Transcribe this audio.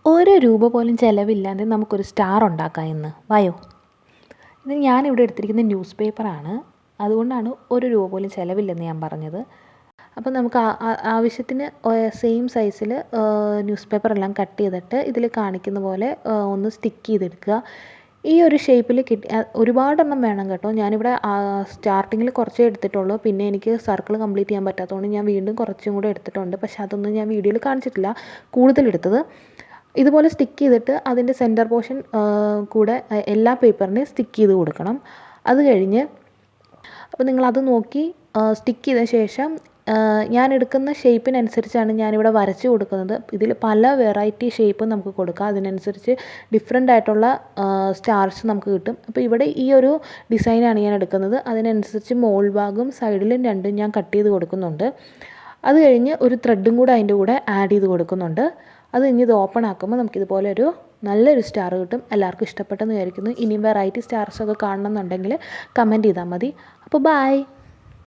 ഒരു രൂപ പോലും ചിലവില്ലാതെ നമുക്കൊരു സ്റ്റാർ ഉണ്ടാക്കാം ഇന്ന്. വായോ. ഇത് ഞാനിവിടെ എടുത്തിരിക്കുന്ന ന്യൂസ് പേപ്പറാണ്. അതുകൊണ്ടാണ് ഒരു രൂപ പോലും ചിലവില്ലെന്ന് ഞാൻ പറഞ്ഞത്. അപ്പോൾ നമുക്ക് ആവശ്യത്തിന് സെയിം സൈസിൽ ന്യൂസ് പേപ്പറെല്ലാം കട്ട് ചെയ്തിട്ട് ഇതിൽ കാണിക്കുന്ന പോലെ ഒന്ന് സ്റ്റിക്ക് ചെയ്തെടുക്കുക. ഈ ഒരു ഷേപ്പിൽ ഒരുപാടെണ്ണം വേണം കേട്ടോ. ഞാനിവിടെ സ്റ്റാർട്ടിങ്ങിൽ കുറച്ചേ എടുത്തിട്ടുള്ളൂ. പിന്നെ എനിക്ക് സർക്കിൾ കംപ്ലീറ്റ് ചെയ്യാൻ പറ്റാത്തതുകൊണ്ട് ഞാൻ വീണ്ടും കുറച്ചും കൂടെ എടുത്തിട്ടുണ്ട്. പക്ഷേ അതൊന്നും ഞാൻ വീഡിയോയിൽ കാണിച്ചിട്ടില്ല, കൂടുതലെടുത്തത്. ഇതുപോലെ സ്റ്റിക്ക് ചെയ്തിട്ട് അതിൻ്റെ സെൻറ്റർ പോർഷൻ കൂടെ എല്ലാ പേപ്പറിനെയും സ്റ്റിക്ക് ചെയ്ത് കൊടുക്കണം. അത് കഴിഞ്ഞ് അപ്പോൾ നിങ്ങളത് നോക്കി സ്റ്റിക്ക് ചെയ്ത ശേഷം ഞാൻ എടുക്കുന്ന ഷേപ്പിനനുസരിച്ചാണ് ഞാനിവിടെ വരച്ച് കൊടുക്കുന്നത്. ഇതിൽ പല വെറൈറ്റി ഷേപ്പ് നമുക്ക് കൊടുക്കാം. അതിനനുസരിച്ച് ഡിഫറെൻ്റ് ആയിട്ടുള്ള സ്റ്റാർസ് നമുക്ക് കിട്ടും. അപ്പോൾ ഇവിടെ ഈ ഒരു ഡിസൈനാണ് ഞാൻ എടുക്കുന്നത്. അതിനനുസരിച്ച് മോൾ ഭാഗവും സൈഡിലും രണ്ടും ഞാൻ കട്ട് ചെയ്ത് കൊടുക്കുന്നുണ്ട്. അത് കഴിഞ്ഞ് ഒരു ത്രെഡും കൂടെ അതിൻ്റെ കൂടെ ആഡ് ചെയ്ത് കൊടുക്കുന്നുണ്ട്. അത് കഴിഞ്ഞ് ഇത് ഓപ്പൺ ആക്കുമ്പോൾ നമുക്കിതുപോലെ ഒരു നല്ലൊരു സ്റ്റാർ കിട്ടും. എല്ലാവർക്കും ഇഷ്ടപ്പെട്ടെന്ന് വിചാരിക്കുന്നു. ഇനിയും വെറൈറ്റി സ്റ്റാർസൊക്കെ കാണണമെന്നുണ്ടെങ്കിൽ കമൻറ്റ് ചെയ്താൽ മതി. അപ്പോൾ ബൈ.